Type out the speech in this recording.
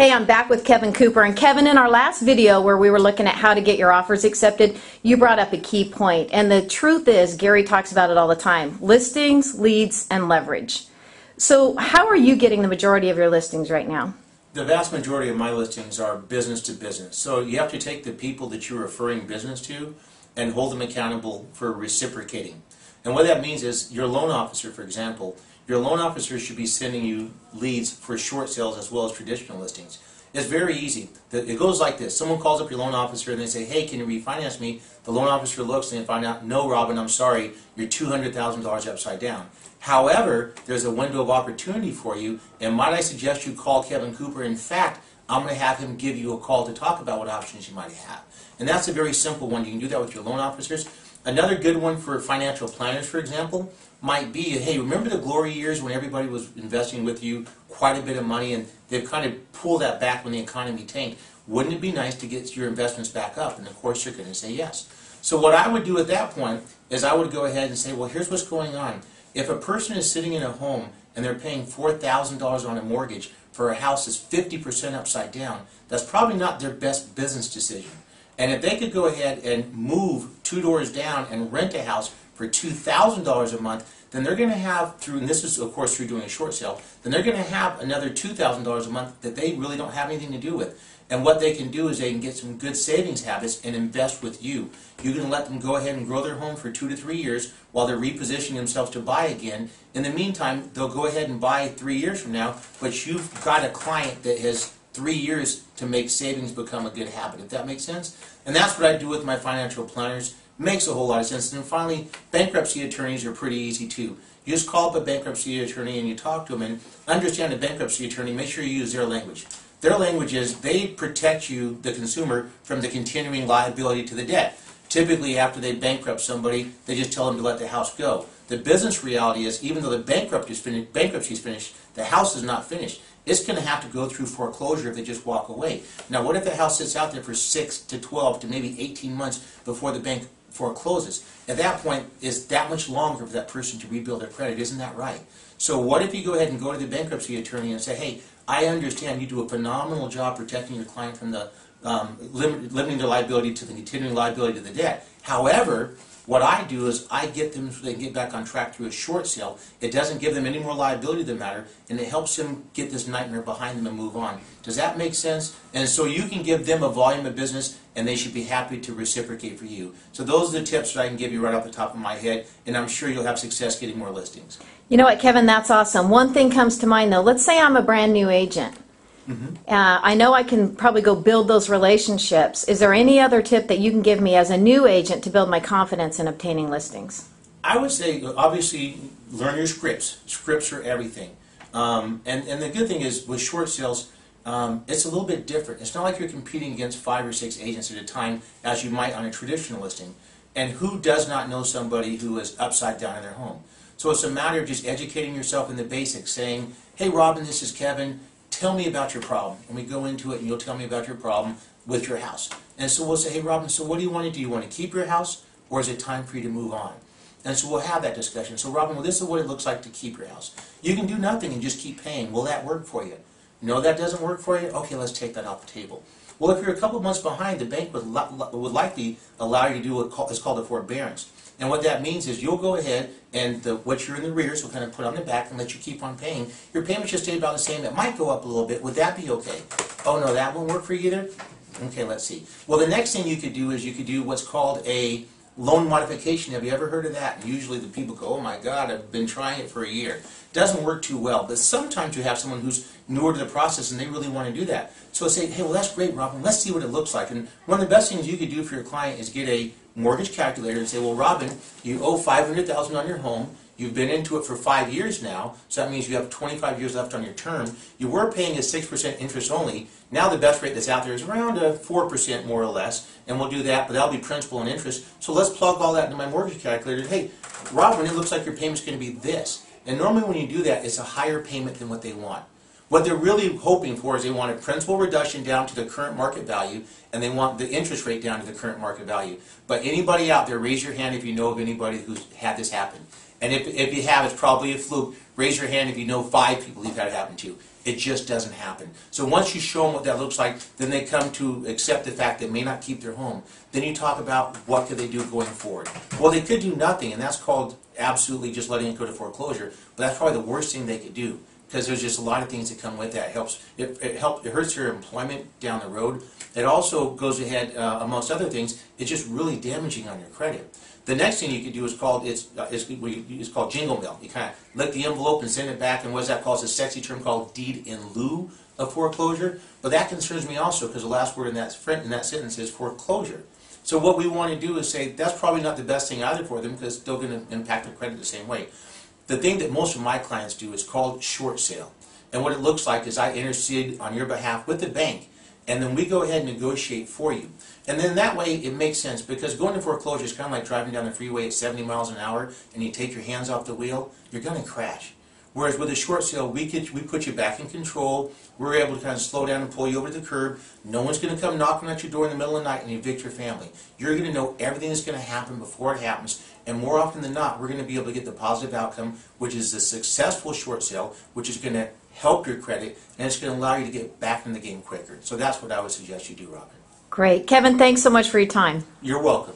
Hey, I'm back with Kevin Cooper. And Kevin, in our last video where we were looking at how to get your offers accepted, you brought up a key point. And the truth is, Gary talks about it all the time: listings, leads, and leverage. So how are you getting the majority of your listings right now? The vast majority of my listings are business to business. So you have to take the people that you're referring business to and hold them accountable for reciprocating. And what that means is your loan officer, for example, your loan officer should be sending you leads for short sales as well as traditional listings. It's very easy. It goes like this. Someone calls up your loan officer and they say, hey, can you refinance me? The loan officer looks and they find out, no, Robin, I'm sorry, you're $200,000 upside down. However, there's a window of opportunity for you, and might I suggest you call Kevin Cooper. In fact, I'm going to have him give you a call to talk about what options you might have. And that's a very simple one. You can do that with your loan officers. Another good one for financial planners, for example, might be, hey, remember the glory years when everybody was investing with you quite a bit of money and they've kind of pulled that back when the economy tanked? Wouldn't it be nice to get your investments back up? And of course you're going to say yes. So what I would do at that point is I would go ahead and say, well, here's what's going on. If a person is sitting in a home and they're paying $4,000 on a mortgage for a house that's 50% upside down, that's probably not their best business decision. And if they could go ahead and move 2 doors down and rent a house for $2,000 a month, then they're going to have, and this is of course through doing a short sale, then they're going to have another $2,000 a month that they really don't have anything to do with. And what they can do is they can get some good savings habits and invest with you. You can let them go ahead and grow their home for 2 to 3 years while they're repositioning themselves to buy again. In the meantime, they'll go ahead and buy 3 years from now, but you've got a client that has 3 years to make savings become a good habit, if that makes sense. And that's what I do with my financial planners. Makes a whole lot of sense. And then finally, bankruptcy attorneys are pretty easy too. You just call up a bankruptcy attorney and you talk to them and understand a bankruptcy attorney. Make sure you use their language. Their language is they protect you, the consumer, from the continuing liability to the debt. Typically, after they bankrupt somebody, they just tell them to let the house go. The business reality is, even though the bankruptcy is finished, the house is not finished. It's going to have to go through foreclosure if they just walk away. Now, what if the house sits out there for 6 to 12 to maybe 18 months before the bank forecloses? At that point, it's that much longer for that person to rebuild their credit. Isn't that right? So what if you go ahead and go to the bankruptcy attorney and say, hey, I understand you do a phenomenal job protecting your client from the limiting their liability to the continuing liability to the debt. However, what I do is I get them so they can get back on track through a short sale. It doesn't give them any more liability to the matter, and it helps them get this nightmare behind them and move on. Does that make sense? And so you can give them a volume of business, and they should be happy to reciprocate for you. So those are the tips that I can give you right off the top of my head, and I'm sure you'll have success getting more listings. You know what, Kevin, that's awesome. One thing comes to mind, though. Let's say I'm a brand new agent. I know I can probably go build those relationships. Is there any other tip that you can give me as a new agent to build my confidence in obtaining listings? I would say, obviously, learn your scripts. Scripts are everything. And the good thing is, with short sales, it's a little bit different. It's not like you're competing against 5 or 6 agents at a time as you might on a traditional listing. And who does not know somebody who is upside down in their home? So it's a matter of just educating yourself in the basics, saying, hey, Robin, this is Kevin. Tell me about your problem. And we go into it and you'll tell me about your problem with your house. And so we'll say, hey, Robin, so what do you want to do? You want to keep your house, or is it time for you to move on? And so we'll have that discussion. So Robin, well, this is what it looks like to keep your house. You can do nothing and just keep paying. Will that work for you? No, that doesn't work for you? Okay, let's take that off the table. Well, if you're a couple months behind, the bank would likely allow you to do what is called a forbearance. And what that means is you'll go ahead and what you're in the rears will kind of put on the back and let you keep on paying. Your payments should stay about the same. It might go up a little bit. Would that be okay? Oh, no, that won't work for you either? Okay, let's see. Well, the next thing you could do is you could do what's called a loan modification. Have you ever heard of that? And usually the people go, oh my God, I've been trying it for a year. It doesn't work too well. But sometimes you have someone who's newer to the process and they really want to do that. So say, hey, well, that's great, Robin. Let's see what it looks like. And one of the best things you could do for your client is get a mortgage calculator and say, well, Robin, you owe $500,000 on your home. You've been into it for 5 years now, so that means you have 25 years left on your term. You were paying a 6% interest only. Now the best rate that's out there is around 4% more or less, and we'll do that, but that'll be principal and interest. So let's plug all that into my mortgage calculator. Hey, Robin, it looks like your payment's going to be this. And normally when you do that, it's a higher payment than what they want. What they're really hoping for is they want a principal reduction down to the current market value, and they want the interest rate down to the current market value. But anybody out there, raise your hand if you know of anybody who's had this happen. And if you have, it's probably a fluke. Raise your hand if you know 5 people you've had it happen to. It just doesn't happen. So once you show them what that looks like, then they come to accept the fact they may not keep their home. Then you talk about what could they do going forward. Well, they could do nothing, and that's called absolutely just letting it go to foreclosure. But that's probably the worst thing they could do, because there's just a lot of things that come with that. It hurts your employment down the road. It also goes ahead, amongst other things, it's just really damaging on your credit. The next thing you could do is called jingle mail. You kind of lick the envelope and send it back, and what is that called? It's a sexy term called deed in lieu of foreclosure. But that concerns me also, because the last word in that sentence is foreclosure. So what we want to do is say that's probably not the best thing either for them, because it's still going to impact their credit the same way. The thing that most of my clients do is called short sale. And what it looks like is I intercede on your behalf with the bank, and then we go ahead and negotiate for you. And then that way it makes sense, because going to foreclosure is kind of like driving down the freeway at 70 miles an hour and you take your hands off the wheel, you're going to crash. Whereas with a short sale, we put you back in control. We're able to kind of slow down and pull you over to the curb. No one's going to come knocking at your door in the middle of the night and evict your family. You're going to know everything that's going to happen before it happens, and more often than not, we're going to be able to get the positive outcome, which is a successful short sale, which is going to help your credit, and it's going to allow you to get back in the game quicker. So that's what I would suggest you do, Robin. Great. Kevin, thanks so much for your time. You're welcome.